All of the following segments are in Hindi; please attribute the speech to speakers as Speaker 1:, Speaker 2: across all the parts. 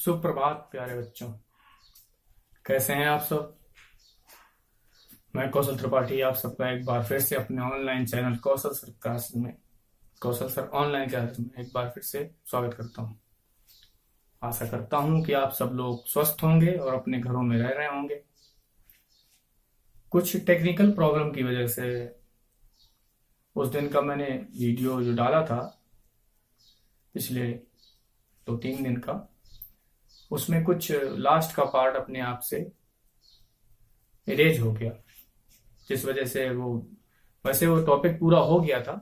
Speaker 1: सुप्रभात प्यारे बच्चों, कैसे हैं आप सब। मैं कौशल त्रिपाठी आप सबका एक बार फिर से अपने ऑनलाइन चैनल कौशल सर ऑनलाइन क्लासेस में एक बार फिर से स्वागत करता हूं। आशा करता हूं कि आप सब लोग स्वस्थ होंगे और अपने घरों में रह रहे होंगे। कुछ टेक्निकल प्रॉब्लम की वजह से उस दिन का मैंने वीडियो जो डाला था पिछले 2-3 दिन का, उसमें कुछ लास्ट का पार्ट अपने आप से इरेज हो गया, जिस वजह से वैसे वो टॉपिक पूरा हो गया था,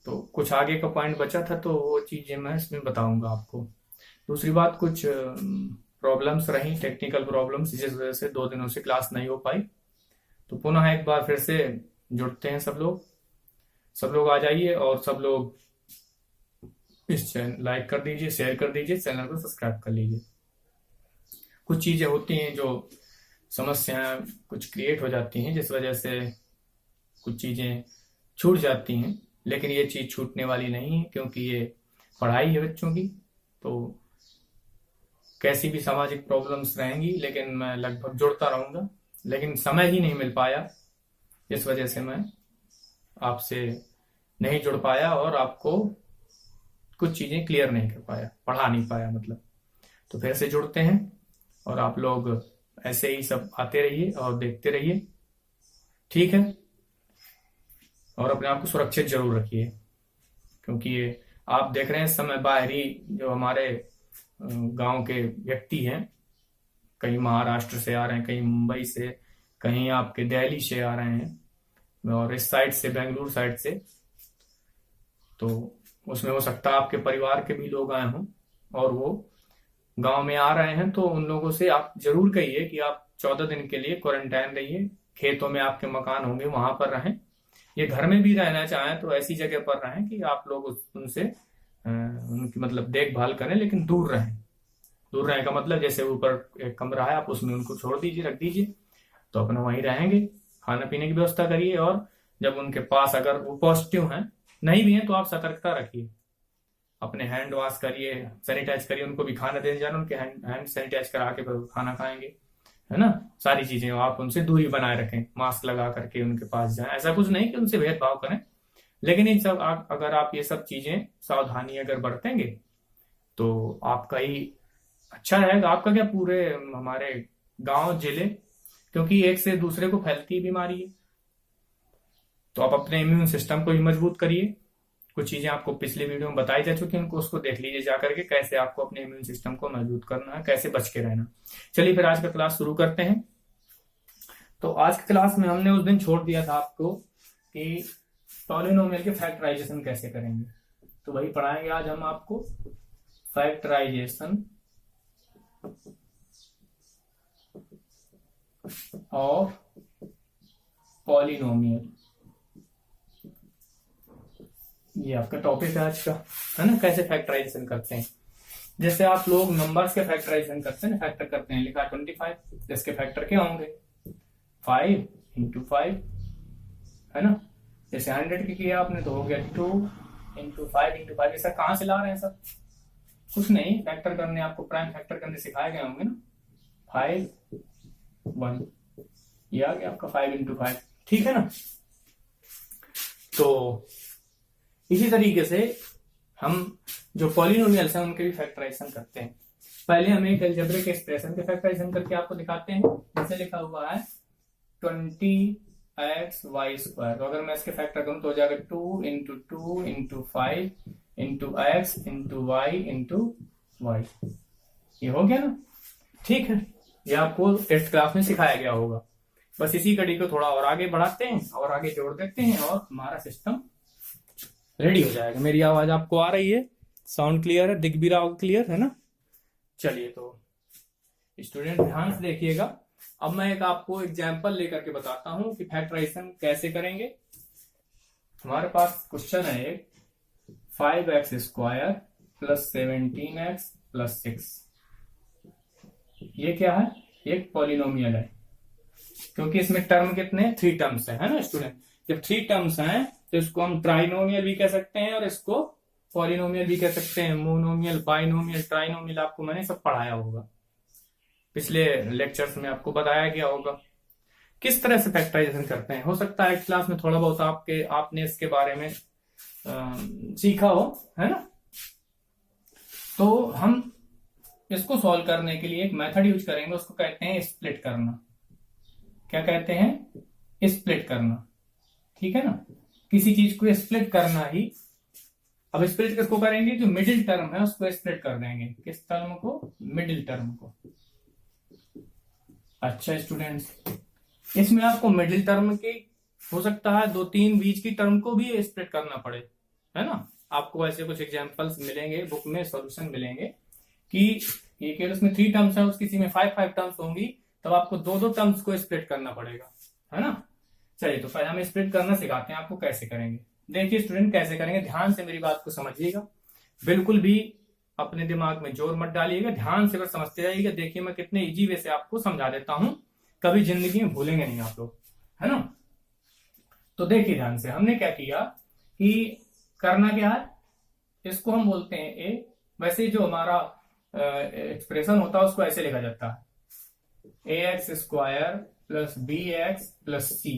Speaker 1: तो कुछ आगे का पॉइंट बचा था, तो वो चीजें मैं इसमें बताऊंगा आपको। दूसरी बात, कुछ प्रॉब्लम्स रही, टेक्निकल प्रॉब्लम्स, जिस वजह से 2 दिनों से क्लास नहीं हो पाई। तो पुनः एक बार फिर से जुड़ते हैं सब लोग आ जाइए और सब लोग इस चैनल लाइक कर दीजिए, शेयर कर दीजिए, चैनल को सब्सक्राइब कर लीजिए। कुछ चीजें होती हैं जो समस्याएं कुछ क्रिएट हो जाती हैं, जिस वजह से कुछ चीजें छूट जाती हैं, लेकिन ये चीज छूटने वाली नहीं है, क्योंकि ये पढ़ाई है बच्चों की। तो कैसी भी सामाजिक प्रॉब्लम्स रहेंगी, लेकिन मैं लगभग जुड़ता रहूंगा, लेकिन समय ही नहीं मिल पाया, इस वजह से मैं आपसे नहीं जुड़ पाया और आपको कुछ चीजें क्लियर नहीं कर पाया, पढ़ा नहीं पाया मतलब। तो फिर से जुड़ते हैं और आप लोग ऐसे ही सब आते रहिए और देखते रहिए, ठीक है। और अपने आप को सुरक्षित जरूर रखिए, क्योंकि ये आप देख रहे हैं इस समय बाहरी जो हमारे गांव के व्यक्ति हैं, कहीं महाराष्ट्र से आ रहे हैं, कहीं मुंबई से, कहीं आपके दिल्ली से आ रहे हैं, और इस साइड से बेंगलुरु साइड से। तो उसमें हो सकता है आपके परिवार के भी लोग आए हों और वो गांव में आ रहे हैं, तो उन लोगों से आप जरूर कहिए कि आप 14 दिन के लिए क्वारंटाइन रहिए। खेतों में आपके मकान होंगे, वहां पर रहें। ये घर में भी रहना चाहें तो ऐसी जगह पर रहें कि आप लोग उनसे उनकी मतलब देखभाल करें, लेकिन दूर रहें। दूर रहने का मतलब, जैसे ऊपर एक कमरा है, आप उसमें उनको छोड़ दीजिए, रख दीजिए, तो अपना वहीं रहेंगे। खाने पीने की व्यवस्था करिए, और जब उनके पास अगर वो पॉजिटिव हैं, नहीं भी हैं, तो आप सतर्कता रखिए, अपने हैंड वॉश करिए, सैनिटाइज करिए। उनको भी खाना देने जाना, उनके हैंड सैनिटाइज करा के फिर खाना खाएंगे, है ना। सारी चीजें आप उनसे दूरी बनाए रखें, मास्क लगा करके उनके पास जाएं। ऐसा कुछ नहीं कि उनसे भेदभाव करें, लेकिन इन सब अगर आप ये सब चीजें सावधानी अगर बरतेंगे तो आपका ही अच्छा रहेगा। आपका क्या, पूरे हमारे गांव जिले, क्योंकि एक से दूसरे को फैलती बीमारी है। तो आप अपने इम्यून सिस्टम को भी मजबूत करिए। कुछ चीजें आपको पिछले वीडियो में बताई जा चुकी हैं, उनको उसको देख लीजिए जा करके, कैसे आपको अपने इम्यून सिस्टम को मजबूत करना है, कैसे बच के रहना। चलिए फिर आज का क्लास शुरू करते हैं। तो आज की क्लास में हमने उस दिन छोड़ दिया था आपको कि पॉलिनोमियल के फैक्टराइजेशन कैसे करेंगे, तो वही पढ़ाएंगे आज हम आपको। फैक्टराइजेशन ऑफ पॉलिनोमियल, ये आपका टॉपिक है आज का, है ना। कैसे फैक्टराइजेशन करते हैं, जैसे आप लोग नंबर्स के फैक्टराइजेशन करते हैं, फैक्टर करते हैं, लिखा 25, इसके फैक्टर क्या होंगे, 5 इंटू 5, है ना। जैसे 100 के किया आपने, तो हो गया 2 इंटू 5 इंटू 5। ऐसा कहाँ से ला रहे हैं सब, कुछ नहीं, फैक्टर करने आपको प्राइम फैक्टर करने सिखाए गए होंगे ना। 5 1, ये आ गया आपका 5 इंटू 5, ठीक है ना। तो इसी तरीके से हम जो पॉलिनोमियल्स हैं उनके भी फैक्टराइजेशन करते हैं। पहले हम एक अलजेब्रिक एक्सप्रेशन के फैक्टराइजेशन करके आपको दिखाते हैं। जैसे लिखा हुआ है 20xy², तो अगर मैं इसके फैक्टर करूं तो हो जाएगा 2 into 2 into 5 into X into Y into Y. ये हो गया ना, ठीक है। ये आपको टेस्ट क्लास में सिखाया गया होगा। बस इसी कड़ी को थोड़ा और आगे बढ़ाते हैं और आगे जोड़ देते हैं, और हमारा सिस्टम रेडी हो जाएगा। मेरी आवाज आपको आ रही है, साउंड क्लियर है, दिख भी रहा होगा क्लियर, है ना। चलिए तो स्टूडेंट ध्यान से देखिएगा। अब मैं एक आपको एग्जांपल लेकर के बताता हूं कि फैक्टराइजेशन कैसे करेंगे। हमारे पास क्वेश्चन है एक, 5x² प्लस 17x प्लस 6। ये क्या है, एक पॉलिनोमियल है, क्योंकि इसमें टर्म कितने, 3 टर्म्स है ना स्टूडेंट। जब 3 टर्म्स हैं तो इसको हम ट्राइनोमियल भी कह सकते हैं और इसको पॉलिनोमियल भी कह सकते हैं, मोनोमियल, बाइनोमियल, ट्राइनोमियल, आपको मैंने सब पढ़ाया होगा, पिछले लेक्चर्स में आपको बताया गया होगा किस तरह से फैक्टराइजेशन करते हैं। हो सकता है क्लास में थोड़ा बहुत आपने इसके बारे में सीखा हो, है ना। तो हम इसको सॉल्व करने के लिए एक मेथड यूज करेंगे, उसको कहते हैं स्प्लिट करना। क्या कहते हैं? स्प्लिट करना, ठीक है ना। किसी चीज को स्प्लिट करना ही। अब स्प्लिट किसको करेंगे? जो मिडिल टर्म है उसको स्प्लिट कर देंगे। किस टर्म को? मिडिल टर्म को। अच्छा स्टूडेंट्स, इसमें आपको मिडिल टर्म के हो सकता है 2-3 बीच की टर्म को भी स्प्लिट करना पड़े, है ना। आपको ऐसे कुछ एग्जांपल्स मिलेंगे बुक में, सॉल्यूशन मिलेंगे कि ये केवल उसमें 3 टर्म्स है, किसी में 5 टर्म्स होंगी, तब आपको 2 टर्म्स को स्प्लिट करना पड़ेगा, है ना। चलिए तो पहले हम स्प्लिट करना सिखाते हैं आपको, कैसे करेंगे। देखिए स्टूडेंट कैसे करेंगे, ध्यान से मेरी बात को समझिएगा, बिल्कुल भी अपने दिमाग में जोर मत डालिएगा, ध्यान से बस समझते जाइएगा। देखिए मैं कितने इजी वे से आपको समझा देता हूं, कभी जिंदगी में भूलेंगे नहीं आप लोग, है ना। तो देखिए ध्यान से, हमने क्या किया कि करना क्या है, इसको हम बोलते हैं ए। वैसे जो हमारा एक्सप्रेशन होता है उसको ऐसे लिखा जाता है, ax² plus bx plus c।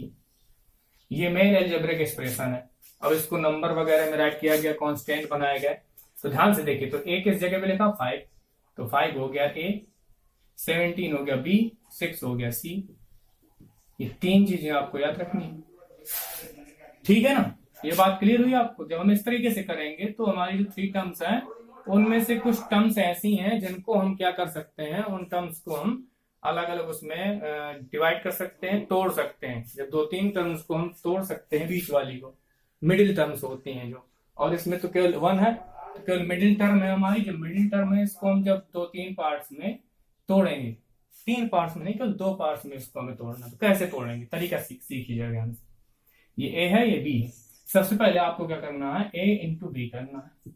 Speaker 1: ये मेन एल्जेब्रिक एक्सप्रेशन है। अब इसको नंबर वगैरह में राइट किया गया, कांस्टेंट बनाया गया। तो ध्यान से देखिए, तो a किस जगह पे लिखा? 5, तो 5 हो गया a, 17 हो गया b, 6 हो गया c। ये 3 चीजें आपको याद रखनी है, ठीक है ना। ये बात क्लियर हुई आपको? जब हम इस तरीके से करेंगे तो हमारी जो 3 टर्म्स हैं उनमें से कुछ टर्म्स ऐसी हैं जिनको हम क्या कर सकते हैं, उन टर्म्स को हम अलग अलग उसमें डिवाइड कर सकते हैं, तोड़ सकते हैं। जब 2-3 टर्म्स को हम तोड़ सकते हैं, बीच वाली को, मिडिल टर्म्स होती हैं जो, और इसमें तो केवल 1 है, तो केवल मिडिल टर्म है हमारी। जो मिडिल टर्म है इसको हम जब 2-3 पार्ट्स में तोड़ेंगे, 3 पार्ट्स में नहीं, केवल 2 पार्ट्स में इसको हमें तोड़ना। तो कैसे तोड़ेंगे, तरीका सीखिएगा ध्यान से। ये ए है, ये बी है। सबसे पहले आपको क्या करना है, a इंटू बी करना है।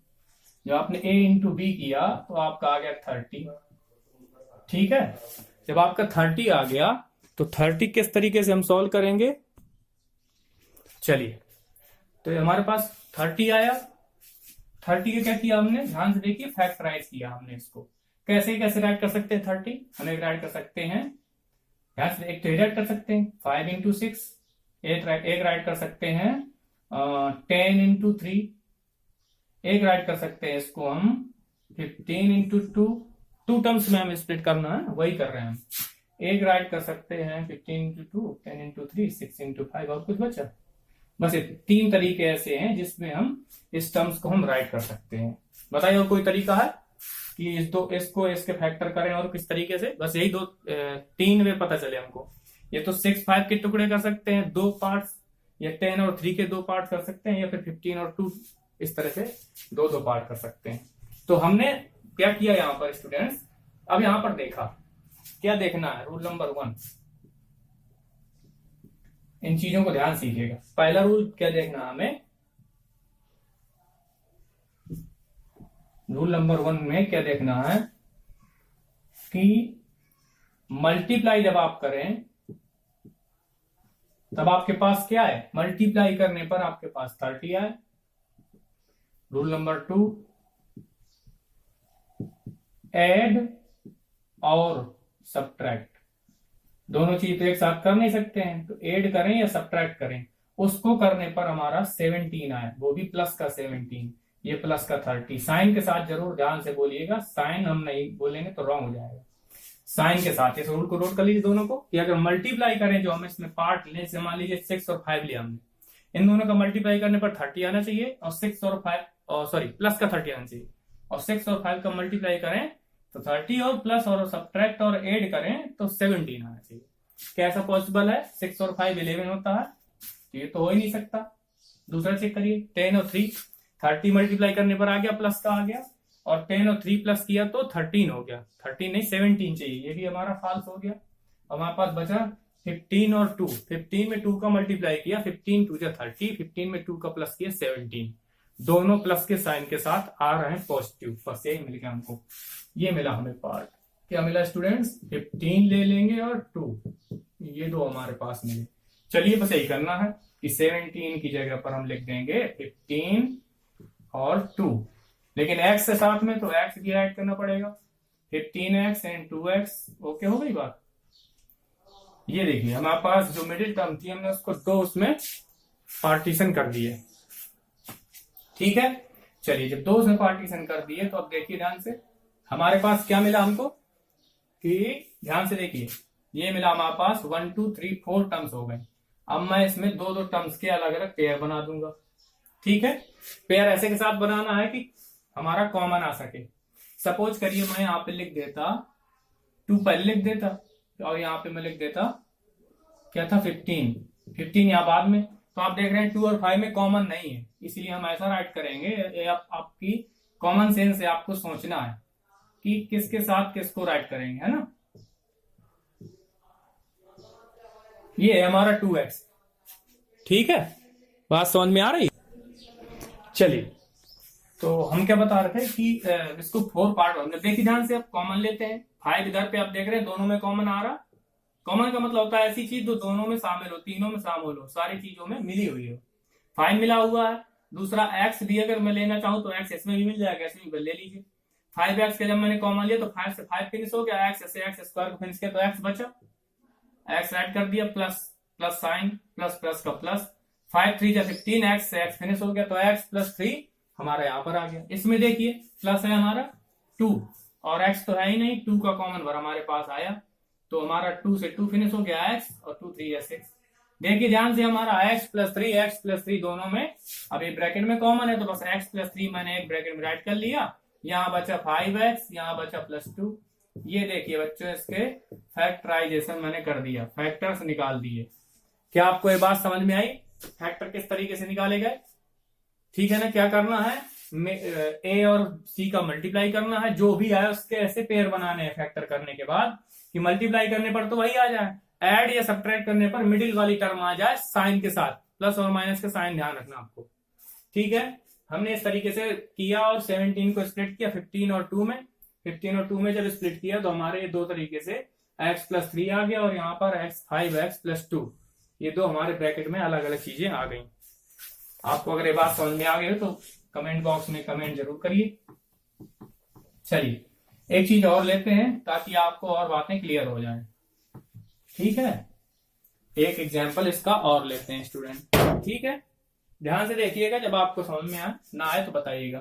Speaker 1: जब आपने a इंटू बी किया तो आपका आ गया 30, ठीक है। जब आपका 30 आ गया तो 30 किस तरीके से हम सॉल्व करेंगे, चलिए। तो हमारे पास 30 आया, 30 का क्या किया हमने, ध्यान से देखिए, फैक्टराइज किया हमने इसको। कैसे कैसे राइट कर सकते हैं 30? हम एक राइट कर सकते हैं, ध्यान से, एक तो राइट कर सकते हैं 5 इंटू 6, एक राइट कर सकते हैं 10 इंटू 3, एक राइट कर सकते हैं इसको हम 15 इंटू 2 टर्म्स में हम स्प्लिट करना है, वही कर रहे हैं हम। एक राइट कर सकते हैं 15 इंटू 2, 10 इंटू 3, 6 इंटू 5, और कुछ बचा? बस ये 3 तरीके ऐसे हैं जिसमें हम इस टर्म्स को हम राइट कर सकते हैं। बताइए और कोई तरीका है कि इसको इसके फैक्टर करें और किस तरीके से? बस यही 3 वे पता चले हमको। ये तो 6, 5 के टुकड़े कर सकते हैं 2 पार्ट्स, या 10 और 3 के 2 पार्ट कर सकते हैं, या फिर 15 और 2, इस तरह से 2 पार्ट कर सकते हैं। तो हमने क्या किया यहाँ पर स्टूडेंट्स, अब यहाँ पर देखा, क्या देखना है, रूल नंबर 1। इन चीजों को ध्यान सीखिएगा। पहला रूल क्या देखना है हमें, रूल नंबर 1 में क्या देखना है कि मल्टीप्लाई जब आप करें तब आपके पास क्या है, मल्टीप्लाई करने पर आपके पास 30 आए। रूल नंबर 2, ऐड और सब्ट्रैक्ट, दोनों चीज तो एक साथ कर नहीं सकते हैं, तो ऐड करें या सब्ट्रैक्ट करें। उसको करने पर हमारा 17 आए, वो भी प्लस का 17, ये प्लस का 30। साइन के साथ जरूर ध्यान से बोलिएगा, साइन हम नहीं बोलेंगे तो रॉन्ग हो जाएगा। साइन के साथ इस रूल को नोट कर लीजिए दोनों को, कि अगर मल्टीप्लाई करें, जो हम इसमें पार्ट लें, जैसे मान लीजिए 6 और 5 लिया हमने, इन दोनों का मल्टीप्लाई करने पर 30 आना चाहिए, और 6 और 5 सॉरी प्लस का 30 आना चाहिए, और 6 और 5 का मल्टीप्लाई करें तो 30, और प्लस और सब्ट्रैक्ट और ऐड करें तो 17 आना चाहिए। कैसा पॉसिबल है, 6 और 5 11 होता है, ये तो हो ही नहीं सकता। दूसरा चेक करिए, 10 और 3, 30 मल्टीप्लाई करने पर आ गया, प्लस का आ गया, और 10 और 3 प्लस किया तो 13 हो गया, 13 नहीं 17 चाहिए, ये भी हमारा फॉल्स हो गया। अब हमारे पास बचा 15 और 2, 15 में 2 का मल्टीप्लाई किया, 15 2 जा 30, 15 में 2 का प्लस किया 17, दोनों प्लस के साइन के साथ आ रहे हैं पॉजिटिव। बस यही मिल गया हमको, ये मिला हमें पार्ट। क्या मिला स्टूडेंट्स, 15 ले लेंगे और 2, ये दो हमारे पास मिले। चलिए बस यही करना है कि 17 की जगह पर हम लिख देंगे 15 और 2, लेकिन x से साथ में तो x भी ऐड करना पड़ेगा, 15x एंड 2x। ओके हो गई बात। ये देखिए हमारे पास जो मिडिल टर्म थी हमने उसको दो उसमें पार्टीशन कर दिए, ठीक है। चलिए जब दो उसमें पार्टीशन कर दिए तो अब देखिए ध्यान से हमारे पास क्या मिला हमको, कि ध्यान से देखिए ये मिला हमारे पास 1 2 3 4 टर्म्स हो गए। अब मैं इसमें दो दो टर्म्स के अलग अलग पेयर बना दूंगा, ठीक है। पेयर ऐसे के साथ बनाना है कि हमारा कॉमन आ सके। सपोज करिए मैं यहाँ पे लिख देता 2 पहले लिख देता और यहाँ पे मैं लिख देता क्या था 15 यहाँ बाद में। तो आप देख रहे हैं 2 और 5 में कॉमन नहीं है, इसीलिए हम ऐसा राइट करेंगे। ये आपकी कॉमन सेंस से आपको सोचना है कि किसके साथ किसको राइट करेंगे, है ना। ये है हमारा 2x, ठीक है। बात समझ में आ रही है। चलिए तो हम क्या बता रहे थे कि इसको 4 पार्ट में देखिए ध्यान से। अब कॉमन लेते हैं 5 इधर पे, आप देख रहे हैं दोनों में कॉमन आ रहा। कॉमन का मतलब होता है ऐसी चीज जो दोनों में शामिल हो, तीनों में शामिल हो, सारी चीजों में मिली हुई हो। 5 मिला हुआ है। दूसरा x भी अगर मैं लेना चाहूं तो x इसमें भी मिल जाएगा, इसमें भी ले लीजिए। 5x के जब मैंने कॉमन लिया तो 5 से 5 फिनिश हो गया, x से x स्क्वायर को फिनिश किया तो x बचा, x ऐड कर दिया, plus plus sign, plus plus का प्लस, 5 3 जा 15, x से x फिनिश हो गया तो x प्लस 3 हमारा यहाँ पर आ गया। इसमें देखिए प्लस है हमारा 2 और x तो है ही नहीं, 2 का कॉमन भर हमारे पास आया तो हमारा 2 से 2 फिनिश हो गया x और 2 3 या 6। देखिए ध्यान से हमारा x प्लस 3 दोनों में, अब ये ब्रैकेट में कॉमन है तो बस x प्लस 3 मैंने एक ब्रैकेट में राइट कर लिया, यहाँ बचा 5x, यहाँ बचा प्लस 2। ये देखिए बच्चों इसके फैक्टराइजेशन मैंने कर दिया, फैक्टर्स निकाल दिए। क्या आपको ये बात समझ में आई? फैक्टर किस तरीके से निकाले गए, ठीक है ना। क्या करना है, ए और सी का मल्टीप्लाई करना है, जो भी आए उसके ऐसे पेयर बनाने हैं फैक्टर करने के बाद कि मल्टीप्लाई करने पर तो वही आ जाए, ऐड या सब्ट्रैक्ट करने पर मिडिल वाली टर्म आ जाए साइन के साथ, प्लस और माइनस का साइन ध्यान रखना आपको, ठीक है। हमने इस तरीके से किया और 17 को स्प्लिट किया 15 और 2 में। 15 और 2 में जब स्प्लिट किया तो हमारे दो तरीके से x प्लस 3 आ गया और यहाँ पर5x प्लस 2, ये दो हमारे ब्रैकेट में अलग अलग चीजें आ गई। आपको अगर ये बात समझ में आ गई तो कमेंट बॉक्स में कमेंट जरूर करिए। चलिए एक चीज और लेते हैं ताकि आपको और बातें क्लियर हो जाएं, ठीक है। एक एग्जाम्पल इसका और लेते हैं स्टूडेंट, ठीक है। ध्यान से देखिएगा, जब आपको समझ में ना आए तो बताइएगा।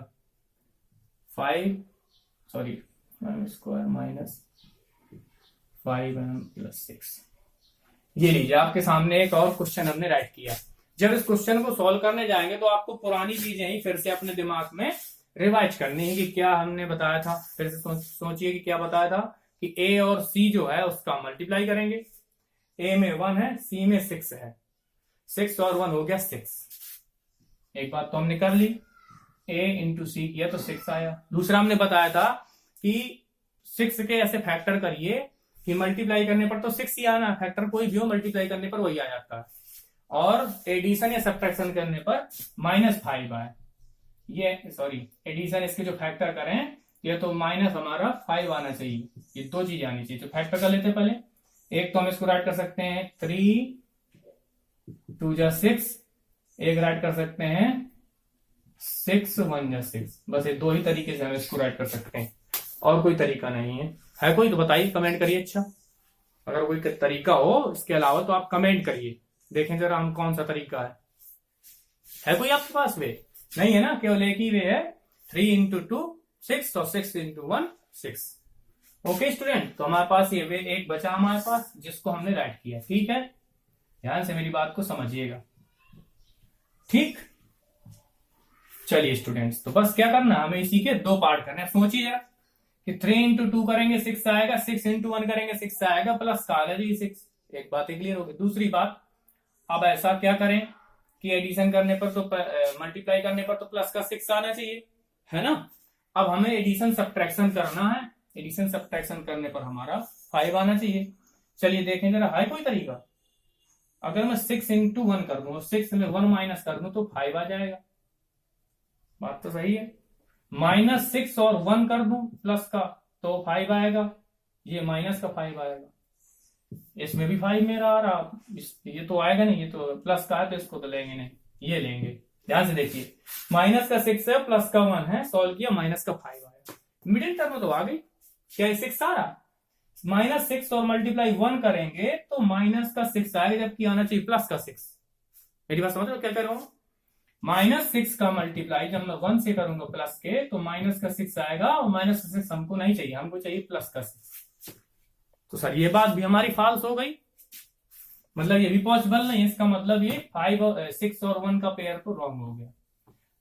Speaker 1: 5 स्क्वायर माइनस 5m प्लस 6। ये लीजिए आपके सामने एक और क्वेश्चन हमने राइट किया। जब इस क्वेश्चन को सॉल्व करने जाएंगे तो आपको पुरानी चीजें ही फिर से अपने दिमाग में रिवाइज करनी है कि क्या हमने बताया था। फिर से सोचिए कि क्या बताया था कि a और c जो है उसका मल्टीप्लाई करेंगे। a में 1 है, c में 6 है, 6 और 1 हो गया 6। एक बात तो हमने कर ली, a इंटू सी किया तो 6 आया। दूसरा हमने बताया था कि 6 के ऐसे फैक्टर करिए कि मल्टीप्लाई करने पर तो 6 ही आना, फैक्टर कोई भी हो मल्टीप्लाई करने पर वही आ जाता है, और एडिशन या सब्ट्रैक्शन करने पर -5 आए। ये एडिशन इसके जो फैक्टर करें ये तो माइनस हमारा 5 आना चाहिए, ये दो चीज आनी चाहिए। तो फैक्टर कर लेते हैं पहले। एक तो हम इसको राइट कर सकते हैं 3 2 जा 6, एक राइट कर सकते हैं 6 1 जा 6। बस ये दो ही तरीके से हम इसको राइट कर सकते हैं, और कोई तरीका नहीं है कोई तो बताइए, कमेंट करिए। अच्छा अगर कोई तरीका हो इसके अलावा तो आप कमेंट करिए, देखें जरा हम कौन सा तरीका है कोई आपके पास वे? नहीं है ना, केवल एक ही वे है, 3 इंटू 2 6 और 6 इंटू 1 6। ओके स्टूडेंट, तो हमारे पास ये वे एक बचा हमारे पास जिसको हमने राइट किया, ठीक है। ध्यान से मेरी बात को समझिएगा, ठीक। चलिए स्टूडेंट्स, तो बस क्या करना, हमें इसी के दो पार्ट करने हैं। सोचिए जरा कि 3 इंटू 2 करेंगे 6 आएगा, 6 इंटू 1 करेंगे 6 आएगा, प्लस का आएगा जी 6। एक बात क्लियर होगी। दूसरी बात, अब ऐसा क्या करें कि एडिशन करने पर तो मल्टीप्लाई करने पर तो प्लस का 6 आना चाहिए, है ना। अब हमें एडिशन सब्ट्रैक्शन करना है, एडिशन सब्ट्रैक्शन करने पर हमारा 5 आना चाहिए। चलिए देखें जरा, है कोई तरीका? अगर मैं 6 इंटू 1 कर दूं, 6 में 1 माइनस कर दूं तो 5 आ जाएगा। बात तो सही है। -6 और 1 कर दूं प्लस का तो 5 आएगा, ये माइनस का 5 आएगा। इसमें भी 5 मेरा आ रहा, ये तो आएगा नहीं, ये तो प्लस का है तो इसको तो लेंगे नहीं, ये लेंगे, ध्यान से देखिए, माइनस का 6 है, प्लस का 1 है, सॉल्व किया, माइनस का 5 आया, मिडिल टर्म तो आ गई, क्या 6 आ रहा, -6 और मल्टीप्लाई 1 करेंगे तो माइनस का 6 आएगा, जबकि आना चाहिए प्लस का 6। मेरी बात समझ रहे हो क्या कह रहा हूं, -6 का मल्टीप्लाई जब मैं 1 से करूंगा प्लस के, तो माइनस का 6 आएगा, और माइनस का 6 हमको नहीं चाहिए, हमको चाहिए प्लस का 6। तो सर ये बात भी हमारी फॉल्स हो गई, मतलब ये भी पॉसिबल नहीं है, इसका मतलब ये 6 और 1 का पेयर तो रॉन्ग हो गया।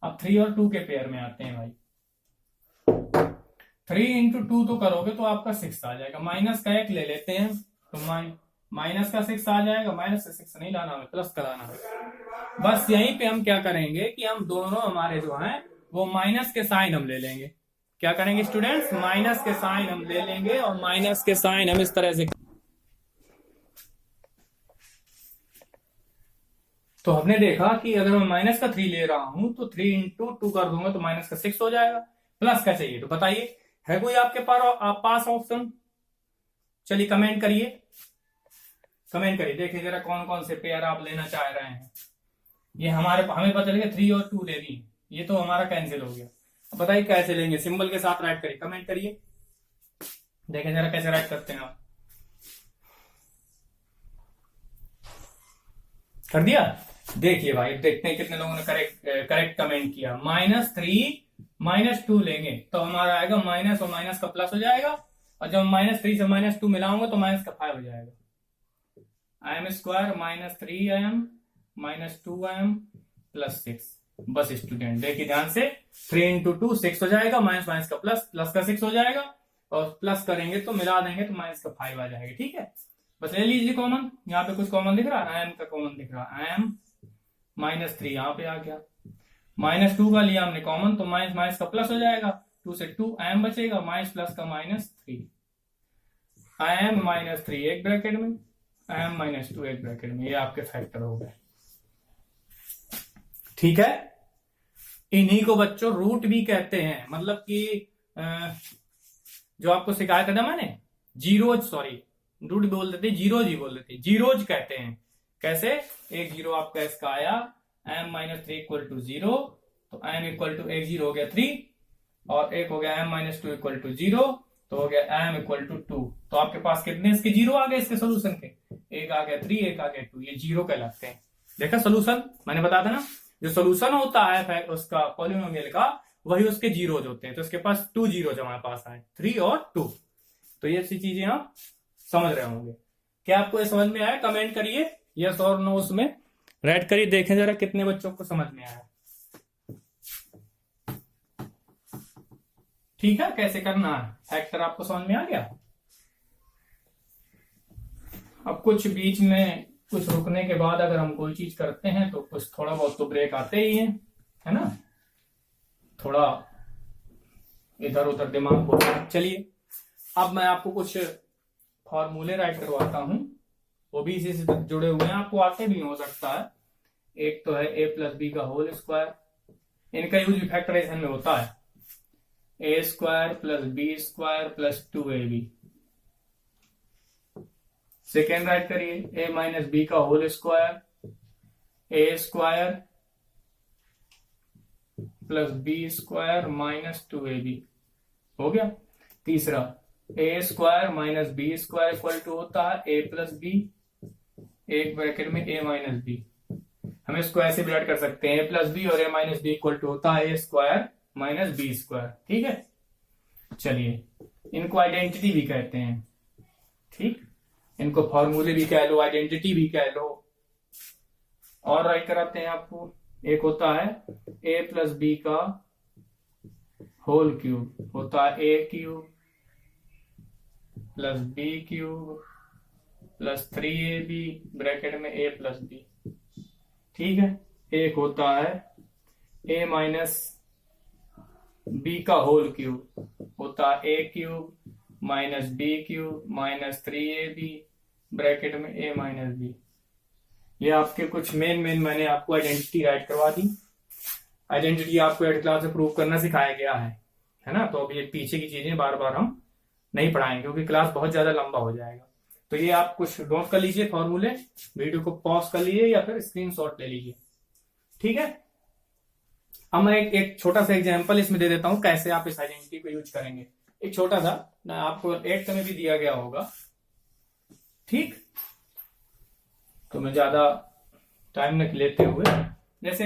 Speaker 1: अब 3 और 2 के पेयर में आते हैं भाई, 3 इंटू 2 तो करोगे तो आपका 6 आ जाएगा, माइनस का 1 ले लेते हैं तो माइनस का 6 आ जाएगा, माइनस का 6 नहीं लाना हमें, प्लस का लाना है। बस यहीं पे हम क्या करेंगे कि हम दोनों हमारे जो हैं वो माइनस के साइन हम ले लेंगे। क्या करेंगे स्टूडेंट्स, माइनस के साइन हम ले लेंगे, और माइनस के साइन हम इस तरह से, तो हमने देखा कि अगर मैं माइनस का 3 ले रहा हूं तो 3 इंटू 2 कर दूंगा तो माइनस का 6 हो जाएगा, प्लस का चाहिए तो बताइए है कोई आपके पास ऑप्शन, चलिए कमेंट करिए, कमेंट करिए, देखिए जरा कौन कौन से पेयर आप लेना चाह रहे हैं। ये हमें पता चल गया 3 और 2 लेनी है, ये तो हमारा कैंसिल हो गया। अब बताइए कैसे लेंगे, सिंबल के साथ राइट करिए, कमेंट करिए, देखें जरा कैसे राइट करते हैं आप। कर दिया, देखिए भाई देखते हैं कितने लोगों ने करेक्ट कमेंट किया। -3 -2 लेंगे तो हमारा आएगा माइनस, और माइनस का प्लस हो जाएगा, और जब -3 से -2 मिलाऊंगा तो माइनस का 5 हो जाएगा, m² -3m -2m +6। बस स्टूडेंट देखिए ध्यान से, 3 इंटू 2 6 हो जाएगा, माइनस का प्लस का 6 हो जाएगा, और प्लस करेंगे तो मिला देंगे तो माइनस का 5 आ जाएगा। ठीक है, बस ले लीजिए कॉमन, यहाँ पे कुछ कॉमन दिख रहा है, m का कॉमन दिख रहा है, m -3 यहाँ पे आ गया, -2 का लिया हमने कॉमन तो माइनस का प्लस हो जाएगा, 2 से 2 m बचेगा, माइनस प्लस का -3, m -3 एक ब्रैकेट में, m -2 एक ब्रैकेट में, ये आपके फैक्टर हो गए। ठीक है, इन्हीं को बच्चों रूट भी कहते हैं, मतलब कि जो आपको सिखाया था ना मैंने, जीरोज, सॉरी रूट बोल देते, जीरोज ही बोल देते, जीरोज कहते हैं। कैसे, एक जीरो आपका इसका आया, m -3 = 0, तो m = एक जीरो हो गया 3, और एक हो गया m -2 = 0, तो हो गया m = 2। तो आपके पास कितने इसके जीरो आ गए इसके सोल्यूशन के, एक आ गया 3, एक आ गया 2, ये जीरो कहलाते हैं। देखा सोल्यूशन, मैंने बताया था ना, जो सोल्यूशन होता है उसका पॉलिनोमियल का, वही उसके जीरोज होते हैं। तो इसके पास 2 जीरोज हमारे पास आए, 3 और 2। तो ये सी चीजें आप समझ रहे होंगे। क्या आपको ये समझ में आया, कमेंट करिए यस और नो, उसमें राइट करिए, देखें जरा कितने बच्चों को समझ में आया। ठीक है, कैसे करना है, फैक्टर आपको समझ में आ गया। अब कुछ बीच में कुछ रुकने के बाद अगर हम कोई चीज करते हैं तो कुछ थोड़ा बहुत तो ब्रेक आते ही है ना, थोड़ा इधर उधर दिमाग को। चलिए अब मैं आपको कुछ फॉर्मूले राइट करवाता हूं, वो भी इसी से जुड़े हुए हैं, आपको आते भी हो सकता है। एक तो है a + b का होल स्क्वायर, इनका यूज भी फैक्टराइजेशन में होता है, a² + b² + 2ab। Second right करिए, a - b का whole square, a² + b² - 2ab हो गया। तीसरा, a² - b² होता है a + b, एक ब्रैकेट में a - b, हम इसको ऐसे भी ऐड कर सकते हैं, a + b और a - b होता है a² - b²। ठीक है, चलिए इनको आइडेंटिटी भी कहते हैं, ठीक, इनको फॉर्मूले भी कह लो, आइडेंटिटी भी कह लो। और राइट कराते हैं आपको, एक होता है a + b का होल क्यूब, होता है a³ + b³ + 3ab ब्रैकेट में a + b। ठीक है, एक होता है a - b का होल क्यूब, होता है a³ - b³ - 3ab ब्रैकेट में a - b। ये आपके कुछ मेन मैंने आपको आइडेंटिटी राइट करवा दी। आइडेंटिटी आपको 8th क्लास में प्रूव करना सिखाया गया है ना, तो अब ये पीछे की चीजें बार बार हम नहीं पढ़ाएंगे क्योंकि क्लास बहुत ज्यादा लंबा हो जाएगा। तो ये आप कुछ नोट कर लीजिए फॉर्मूले, वीडियो को पॉज कर लीजिए या फिर स्क्रीनशॉट ले लीजिए। ठीक है, अब मैं एक छोटा सा एग्जांपल इसमें दे देता हूं कैसे आप इस आइडेंटिटी को यूज करेंगे। एक छोटा सा ना, आपको 8th में भी दिया गया होगा, ठीक। तो मैं ज्यादा टाइम न लेते हुए, जैसे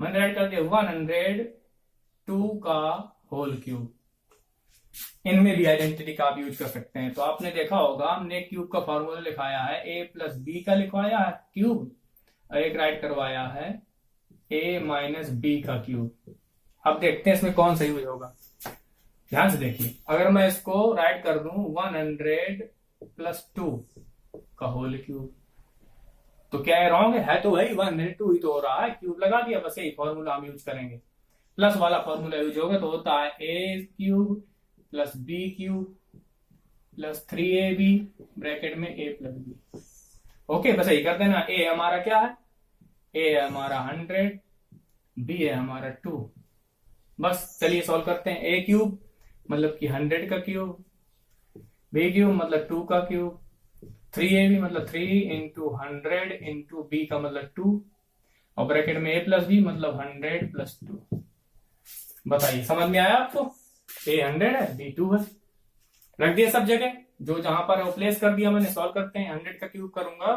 Speaker 1: मैंने राइट कर दिया 102 का होल क्यूब। इनमें भी आइडेंटिटी का आप यूज कर सकते हैं। तो आपने देखा होगा हमने क्यूब का फॉर्मूला लिखाया है, a प्लस बी का लिखवाया है क्यूब, और एक राइट करवाया है a माइनस बी का क्यूब। अब देखते हैं इसमें कौन सा यूज होगा। ध्यान से देखिए, अगर मैं इसको राइट कर दूं 100 प्लस 2 का होल क्यूब, तो क्या है रॉन्ग है तो वही 102 ही तो हो रहा है, क्यूब लगा दिया, बस यही फॉर्मूला हम यूज करेंगे। प्लस वाला फॉर्मूला यूज होगा तो होता है a cube plus B cube plus 3ab bracket में a प्लस बी। ओके, बस यही कर देना। a हमारा क्या है, a है हमारा 100, b है हमारा 2। बस चलिए सॉल्व करते हैं। a क्यूब मतलब कि 100 का क्यूब, b क्यूब मतलब 2 का क्यूब, 3ab मतलब 3 इंटू 100 इंटू b का मतलब 2, और ब्रैकेट में a प्लस बी मतलब 100 प्लस 2। बताइए समझ में आया आपको? a 100 है, b 2 है, रख दिया सब जगह, जो जहां पर प्लेस कर दिया मैंने। सॉल्व करते हैं, 100 का क्यूब करूंगा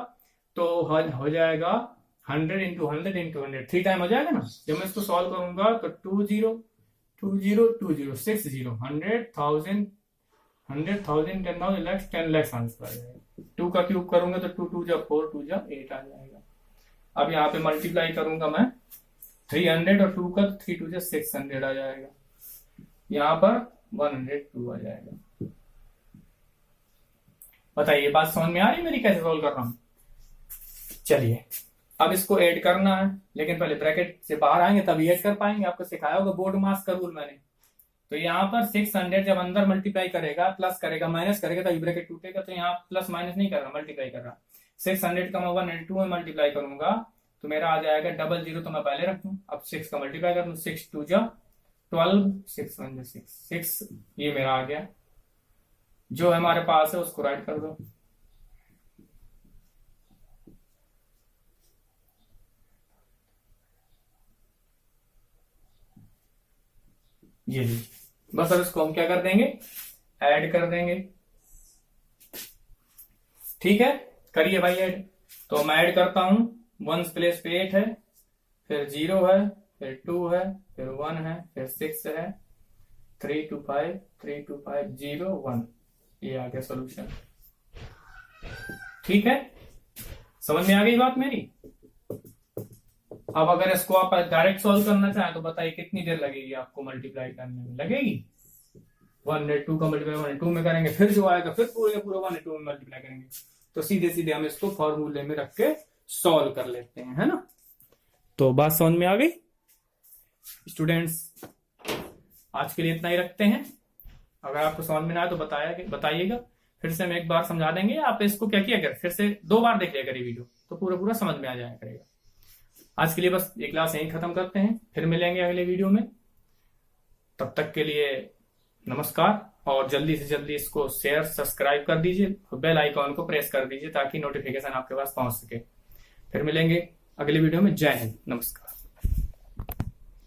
Speaker 1: तो हो जाएगा 100 इंटू 100 इंटू 100, 3 टाइम हो जाएगा ना। जब मैं इसको सॉल्व करूंगा तो 2 0 2 0 2 0 6 0 100,000 100,000 10,000 lakhs 10 lakhs आंसर आ जाएगा। 2 का क्यूब करूंगा तो 2 2 जा 4 2 जा 8 आ जाएगा। अब यहाँ पे मल्टीप्लाई करूंगा मैं 300 और 2 का, 3 2 जा 600 आ जाएगा। यहाँ पर 102 आ जाएगा। बताइए बात समझ में आ रही मेरी, कैसे सोल्व कर रहा हूं? चलिए अब इसको ऐड करना है, लेकिन पहले ब्रैकेट से बाहर आएंगे तभी ऐड कर पाएंगे। आपको सिखाया होगा बोर्ड मास का रूल मैंने। तो यहाँ पर 600 जब अंदर मल्टीप्लाई करेगा, प्लस करेगा, माइनस करेगा तभी ब्रैकेट टूटेगा। तो यहाँ प्लस माइनस नहीं कर रहा, मल्टीप्लाई कर रहा। 600 का मैं 102 में मल्टीप्लाई करूंगा तो मेरा आ जाएगा 00, तो मैं पहले रख दूं। अब 6 का मल्टीप्लाई कर दूं, 6 2 जा 12 6 1 जा 6, ये मेरा आ गया। जो हमारे पास है उसको राइट कर दो। ये लीजिए, बस अब इसको हम क्या कर देंगे, ऐड कर देंगे। ठीक है, करिए भाई ऐड। तो मैं ऐड करता हूं, 1 प्लेस पे 8 है, फिर 0 है, फिर 2 है, फिर 1 है, फिर 6 है, 3 2 5 3 2 5 0 1। ये आ गया सोल्यूशन। ठीक है, समझ में आ गई बात मेरी? अब अगर इसको आप डायरेक्ट सॉल्व करना चाहें तो बताइए कितनी देर लगेगी आपको मल्टीप्लाई करने में? लगेगी 102 का मल्टीप्लाई 102 में करेंगे, फिर जो आएगा फिर पूरे पूरा 102 में मल्टीप्लाई करेंगे। तो सीधे सीधे हम इसको फॉर्मूले में रख के सॉल्व कर लेते हैं, है ना। तो बात समझ में आ गई स्टूडेंट्स? आज के लिए इतना ही रखते हैं। अगर आपको समझ में ना आए तो बताइएगा, फिर से हम एक बार समझा देंगे। आप इसको क्या किया कर, फिर से 2 बार देख लिया करिए वीडियो, तो पूरा पूरा समझ में आ जाया करेगा। आज के लिए बस ये क्लास यहीं खत्म करते हैं, फिर मिलेंगे अगले वीडियो में। तब तक के लिए नमस्कार, और जल्दी से जल्दी इसको शेयर सब्सक्राइब कर दीजिए, बेल आइकॉन को प्रेस कर दीजिए ताकि नोटिफिकेशन आपके पास पहुंच सके। फिर मिलेंगे अगले वीडियो में। जय हिंद, नमस्कार।